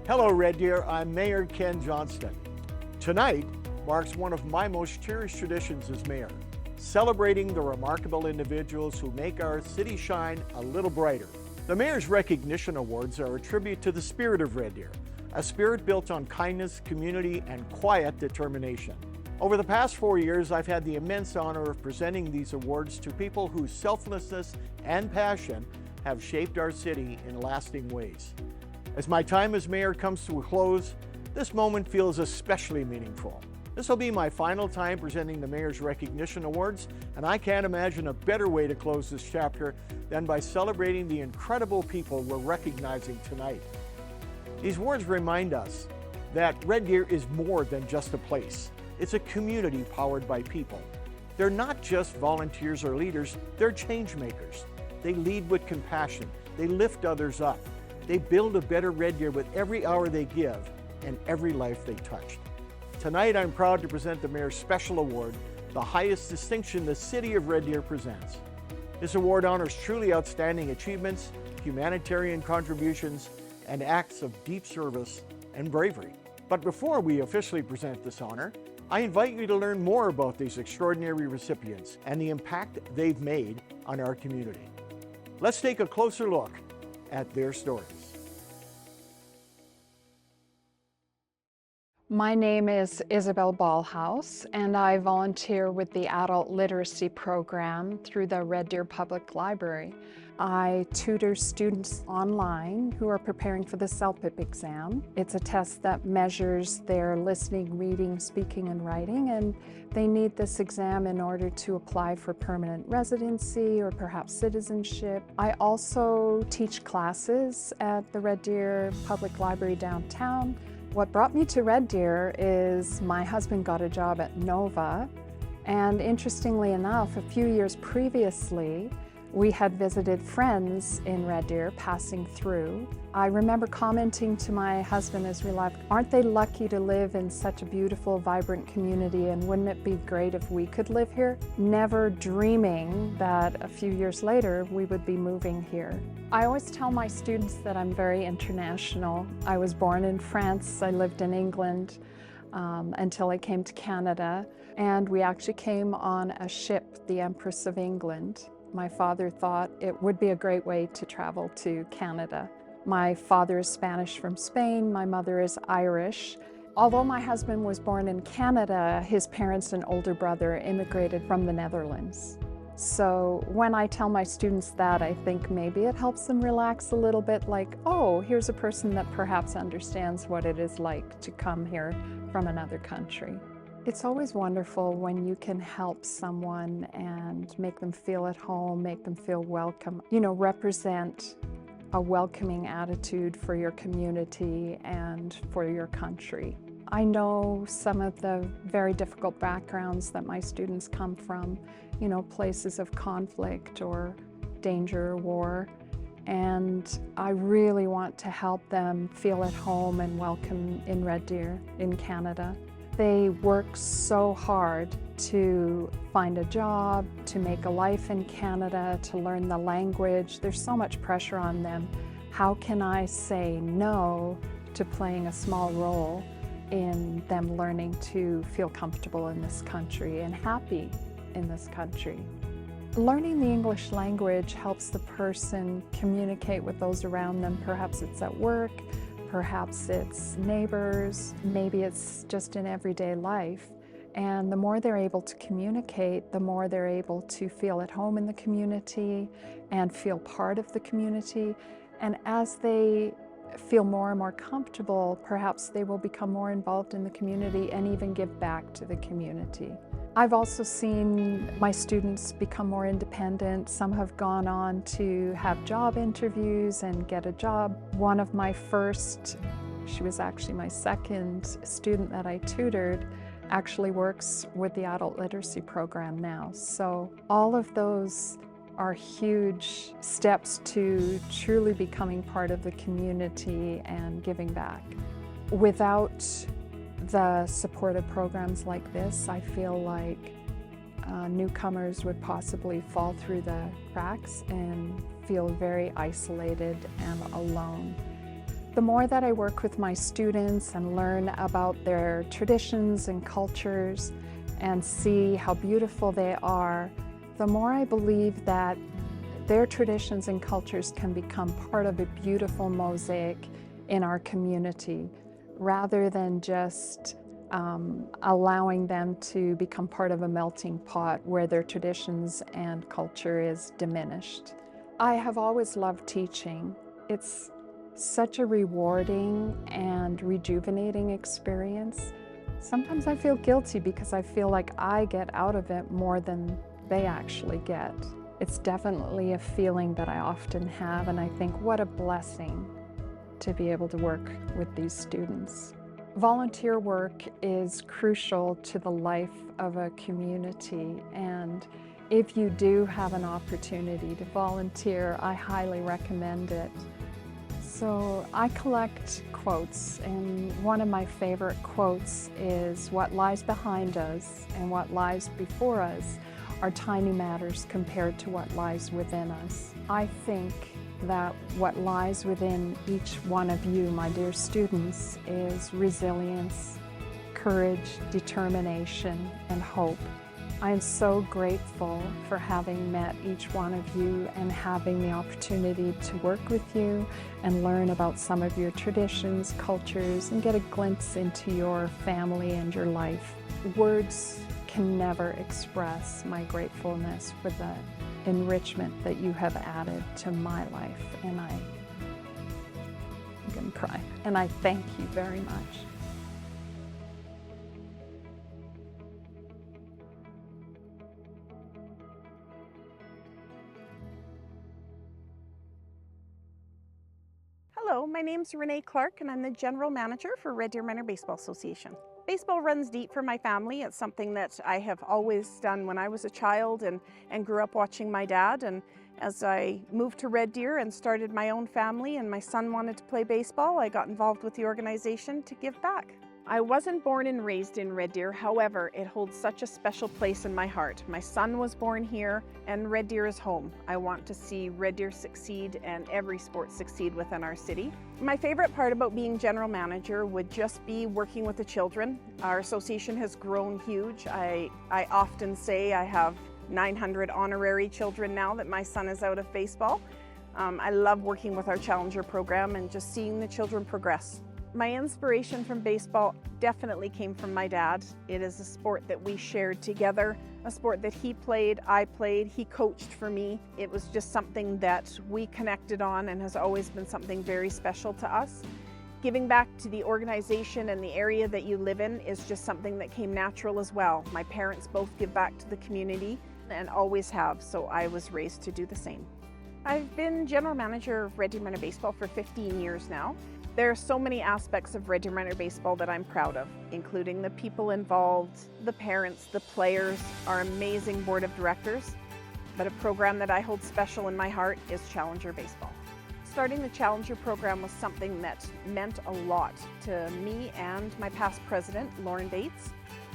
Hello, Red Deer. I'm Mayor Ken Johnston. Tonight marks one of my most cherished traditions as mayor, celebrating the remarkable individuals who make our city shine a little brighter. The Mayor's Recognition Awards are a tribute to the spirit of Red Deer, a spirit built on kindness, community, and quiet determination. Over the past 4 years, I've had the immense honor of presenting these awards to people whose selflessness and passion have shaped our city in lasting ways. As my time as mayor comes to a close, this moment feels especially meaningful. This will be my final time presenting the Mayor's Recognition Awards, and I can't imagine a better way to close this chapter than by celebrating the incredible people we're recognizing tonight. These awards remind us that Red Deer is more than just a place. It's a community powered by people. They're not just volunteers or leaders, they're change makers. They lead with compassion. They lift others up. They build a better Red Deer with every hour they give and every life they touched. Tonight, I'm proud to present the Mayor's Special Award, the highest distinction the City of Red Deer presents. This award honors truly outstanding achievements, humanitarian contributions, and acts of deep service and bravery. But before we officially present this honor, I invite you to learn more about these extraordinary recipients and the impact they've made on our community. Let's take a closer look at their stories. My name is Isabel Ballhaus, and I volunteer with the Adult Literacy Program through the Red Deer Public Library. I tutor students online who are preparing for the CELPIP exam. It's a test that measures their listening, reading, speaking, and writing, and they need this exam in order to apply for permanent residency or perhaps citizenship. I also teach classes at the Red Deer Public Library downtown. What brought me to Red Deer is my husband got a job at Nova, and interestingly enough, a few years previously, we had visited friends in Red Deer passing through. I remember commenting to my husband as we left, aren't they lucky to live in such a beautiful, vibrant community, and wouldn't it be great if we could live here? Never dreaming that a few years later we would be moving here. I always tell my students that I'm very international. I was born in France, I lived in England until I came to Canada, and we actually came on a ship, the Empress of England. My father thought it would be a great way to travel to Canada. My father is Spanish from Spain, my mother is Irish. Although my husband was born in Canada, his parents and older brother immigrated from the Netherlands. So when I tell my students that, I think maybe it helps them relax a little bit, like, oh, here's a person that perhaps understands what it is like to come here from another country. It's always wonderful when you can help someone and make them feel at home, make them feel welcome, represent a welcoming attitude for your community and for your country. I know some of the very difficult backgrounds that my students come from, places of conflict or danger or war, and I really want to help them feel at home and welcome in Red Deer, in Canada. They work so hard to find a job, to make a life in Canada, to learn the language. There's so much pressure on them. How can I say no to playing a small role in them learning to feel comfortable in this country and happy in this country? Learning the English language helps the person communicate with those around them. Perhaps it's at work, perhaps it's neighbors, maybe it's just in everyday life. And the more they're able to communicate, the more they're able to feel at home in the community and feel part of the community. And as they feel more and more comfortable, perhaps they will become more involved in the community and even give back to the community. I've also seen my students become more independent. Some have gone on to have job interviews and get a job. One of my first, she was actually my second student that I tutored, actually works with the Adult Literacy Program now. So all of those are huge steps to truly becoming part of the community and giving back. Without the supportive programs like this, I feel like newcomers would possibly fall through the cracks and feel very isolated and alone. The more that I work with my students and learn about their traditions and cultures and see how beautiful they are, the more I believe that their traditions and cultures can become part of a beautiful mosaic in our community, rather than just allowing them to become part of a melting pot where their traditions and culture is diminished. I have always loved teaching. It's such a rewarding and rejuvenating experience. Sometimes I feel guilty because I feel like I get out of it more than they actually get. It's definitely a feeling that I often have, and I think what a blessing to be able to work with these students. Volunteer work is crucial to the life of a community, and if you do have an opportunity to volunteer, I highly recommend it. So I collect quotes, and one of my favorite quotes is, "What lies behind us and what lies before us are tiny matters compared to what lies within us." I think that what lies within each one of you, my dear students, is resilience, courage, determination, and hope. I am so grateful for having met each one of you and having the opportunity to work with you and learn about some of your traditions, cultures, and get a glimpse into your family and your life. Words can never express my gratefulness for the enrichment that you have added to my life, and I'm gonna cry, and I thank you very much. Hello, my name's Renee Clark, and I'm the General Manager for Red Deer Manor Baseball Association. Baseball runs deep for my family. It's something that I have always done when I was a child and grew up watching my dad. And as I moved to Red Deer and started my own family and my son wanted to play baseball, I got involved with the organization to give back. I wasn't born and raised in Red Deer, however, it holds such a special place in my heart. My son was born here, and Red Deer is home. I want to see Red Deer succeed and every sport succeed within our city. My favorite part about being general manager would just be working with the children. Our association has grown huge. I often say I have 900 honorary children now that my son is out of baseball. I love working with our Challenger program and just seeing the children progress. My inspiration from baseball definitely came from my dad. It is a sport that we shared together, a sport that he played, I played, he coached for me. It was just something that we connected on and has always been something very special to us. Giving back to the organization and the area that you live in is just something that came natural as well. My parents both give back to the community and always have, so I was raised to do the same. I've been general manager of Red Deer Manor Baseball for 15 years now. There are so many aspects of Red Deer Manor Baseball that I'm proud of, including the people involved, the parents, the players, our amazing board of directors. But a program that I hold special in my heart is Challenger Baseball. Starting the Challenger program was something that meant a lot to me and my past president, Lauren Bates.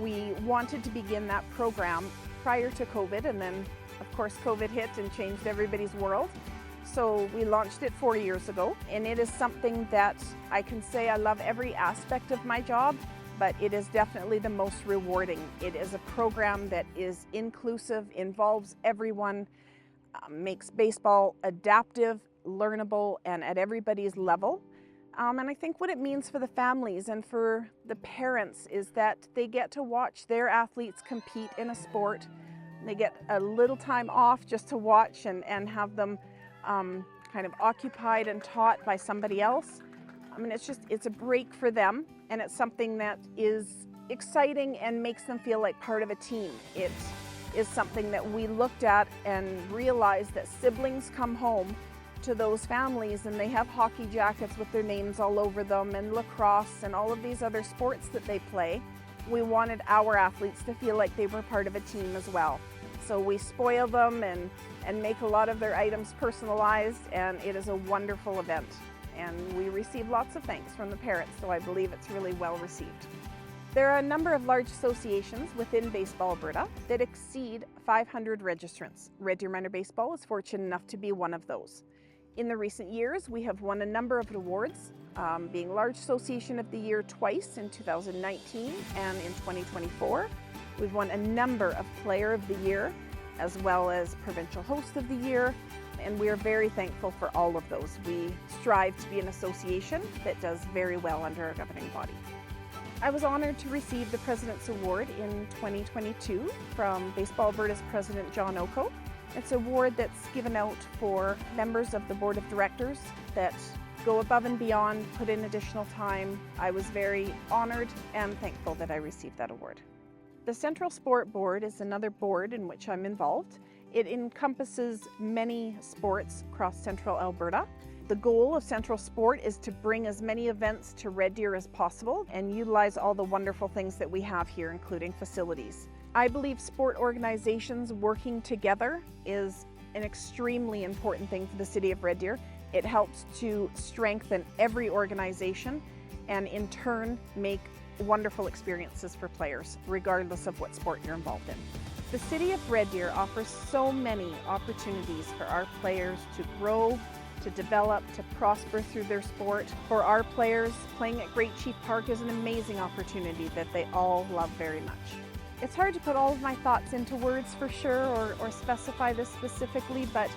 We wanted to begin that program prior to COVID, and then of course COVID hit and changed everybody's world. So we launched it 4 years ago, and it is something that I can say I love every aspect of my job, but it is definitely the most rewarding. It is a program that is inclusive, involves everyone, makes baseball adaptive, learnable, and at everybody's level. And I think what it means for the families and for the parents is that they get to watch their athletes compete in a sport. They get a little time off just to watch and have them kind of occupied and taught by somebody else. I mean, it's a break for them, and it's something that is exciting and makes them feel like part of a team. It is something that we looked at and realized that siblings come home to those families and they have hockey jackets with their names all over them, and lacrosse and all of these other sports that they play. We wanted our athletes to feel like they were part of a team as well. So we spoil them and make a lot of their items personalized, and it is a wonderful event. And we receive lots of thanks from the parents, so I believe it's really well received. There are a number of large associations within Baseball Alberta that exceed 500 registrants. Red Deer Manor Baseball is fortunate enough to be one of those. In the recent years, we have won a number of awards. being Large Association of the Year twice in 2019 and in 2024. We've won a number of Player of the Year as well as Provincial Host of the Year, and we are very thankful for all of those. We strive to be an association that does very well under our governing body. I was honored to receive the President's Award in 2022 from Baseball Alberta's President John Oko. It's an award that's given out for members of the Board of Directors that go above and beyond, put in additional time. I was very honored and thankful that I received that award. The Central Sport Board is another board in which I'm involved. It encompasses many sports across Central Alberta. The goal of Central Sport is to bring as many events to Red Deer as possible and utilize all the wonderful things that we have here, including facilities. I believe sport organizations working together is an extremely important thing for the City of Red Deer. It helps to strengthen every organization and in turn make wonderful experiences for players, regardless of what sport you're involved in. The City of Red Deer offers so many opportunities for our players to grow, to develop, to prosper through their sport. For our players, playing at Great Chief Park is an amazing opportunity that they all love very much. It's hard to put all of my thoughts into words for sure or specify this specifically, but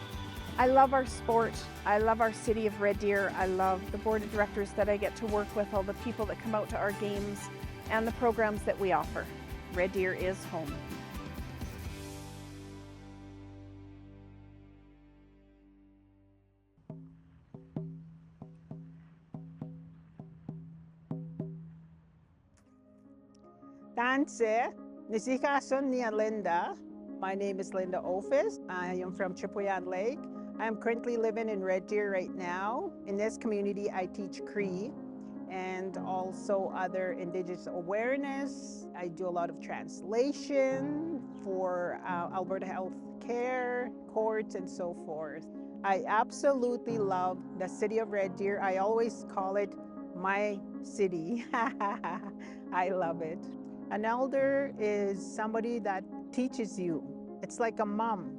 I love our sport. I love our City of Red Deer. I love the Board of Directors that I get to work with, all the people that come out to our games, and the programs that we offer. Red Deer is home. Tanse, Nisikason niya Linda. My name is Linda Ophis. I am from Chipewyan Lake. I am currently living in Red Deer right now. In this community, I teach Cree and also other Indigenous awareness. I do a lot of translation for Alberta Health Care, courts, and so forth. I absolutely love the City of Red Deer. I always call it my city. I love it. An elder is somebody that teaches you. It's like a mom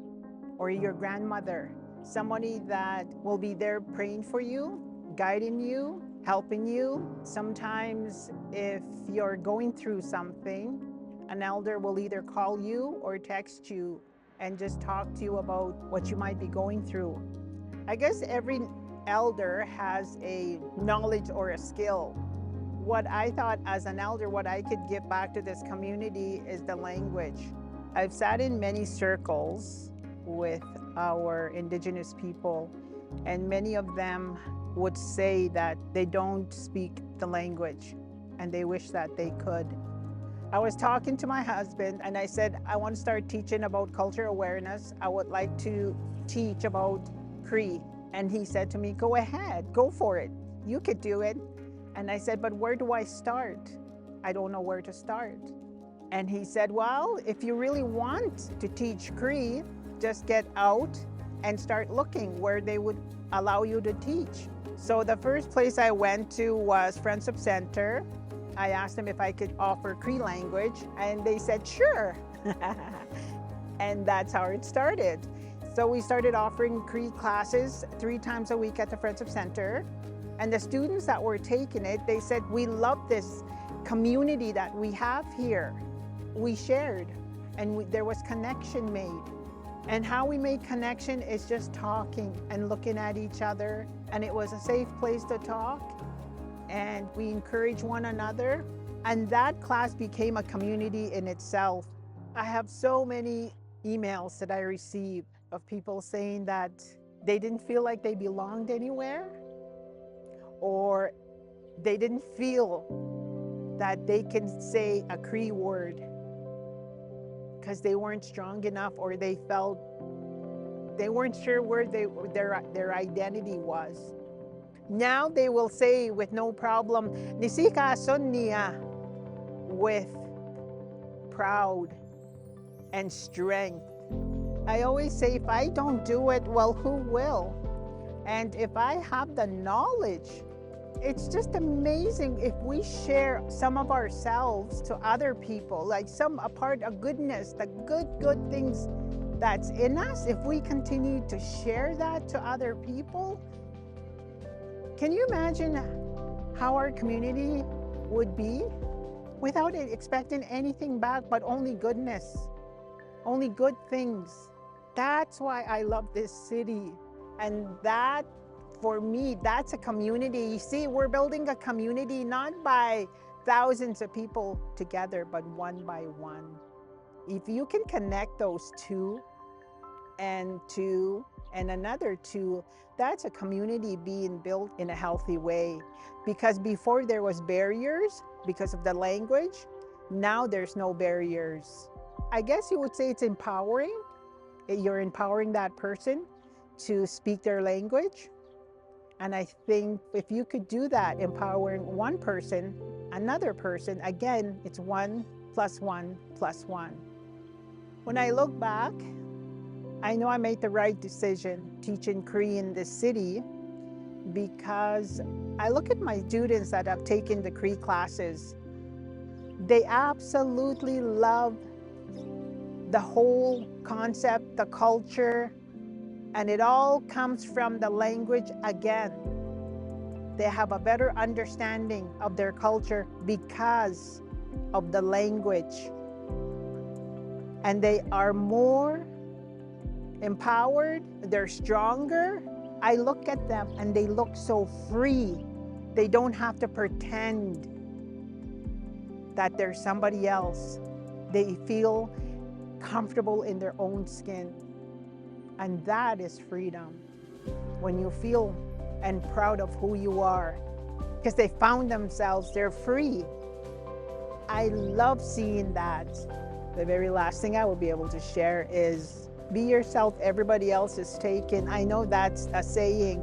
or your grandmother, somebody that will be there praying for you, guiding you, helping you. Sometimes if you're going through something, an elder will either call you or text you and just talk to you about what you might be going through. I guess every elder has a knowledge or a skill. What I thought as an elder, what I could give back to this community is the language. I've sat in many circles with our Indigenous people, and many of them would say that they don't speak the language and they wish that they could. I was talking to my husband and I said, I want to start teaching about culture awareness. I would like to teach about Cree. And he said to me, go ahead, go for it. You could do it. And I said, but where do I start? I don't know where to start. And he said, well, if you really want to teach Cree, just get out and start looking where they would allow you to teach. So the first place I went to was Friendship Center. I asked them if I could offer Cree language, and they said, sure. And that's how it started. So we started offering Cree classes 3 times a week at the Friendship Center. And the students that were taking it, they said, we love this community that we have here. We shared, and there was connection made. And how we made connection is just talking and looking at each other. And it was a safe place to talk. And we encourage one another. And that class became a community in itself. I have so many emails that I receive of people saying that they didn't feel like they belonged anywhere, or they didn't feel that they can say a Cree word because they weren't strong enough, or they felt they weren't sure where their identity was. Now they will say with no problem, Nisikason niya, with proud and strength. I always say, if I don't do it, well, who will? And if I have the knowledge, it's just amazing if we share some of ourselves to other people, like a part of goodness, the good things that's in us. If we continue to share that to other people, can you imagine how our community would be without expecting anything back, but only goodness, only good things. That's why I love this city. And that, for me, that's a community. You see, we're building a community not by thousands of people together, but one by one. If you can connect those two and another two, that's a community being built in a healthy way. Because before there was barriers because of the language, now there's no barriers. I guess you would say it's empowering. You're empowering that person to speak their language. And I think if you could do that, empowering one person, another person, again, it's 1 + 1 + 1. When I look back, I know I made the right decision teaching Cree in this city, because I look at my students that have taken the Cree classes. They absolutely love the whole concept, the culture, and it all comes from the language again. They have a better understanding of their culture because of the language. And they are more empowered, they're stronger. I look at them and they look so free. They don't have to pretend that they're somebody else. They feel comfortable in their own skin. And that is freedom. When you feel and proud of who you are, because they found themselves, they're free. I love seeing that. The very last thing I will be able to share is be yourself, everybody else is taken. I know that's a saying,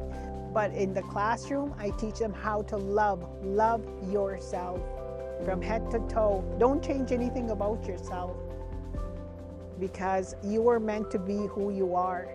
but in the classroom, I teach them how to love yourself from head to toe. Don't change anything about yourself, because you were meant to be who you are.